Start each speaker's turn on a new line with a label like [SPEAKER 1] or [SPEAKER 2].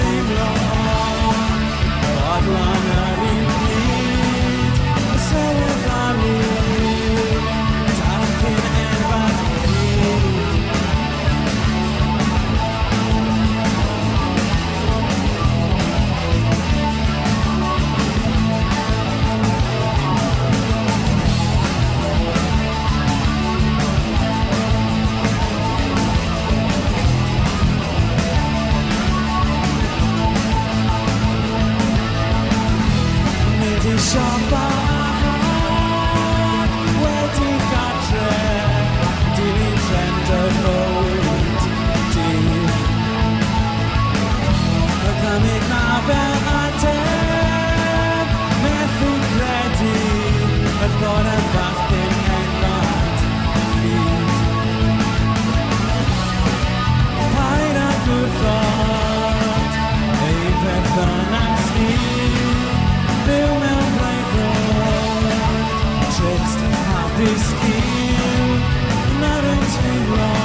[SPEAKER 1] teimlo fodlon yr un pryd y sylweddoli darllen erfad hyd Siop a had wedi gadre dilyn trend y bywyd dydd y cynnig na fel adeg methu credu y bod yn bachgen enfad ffyd paid a gwrthod ei perthynas ni byw mewn tricks to have this skill, not a team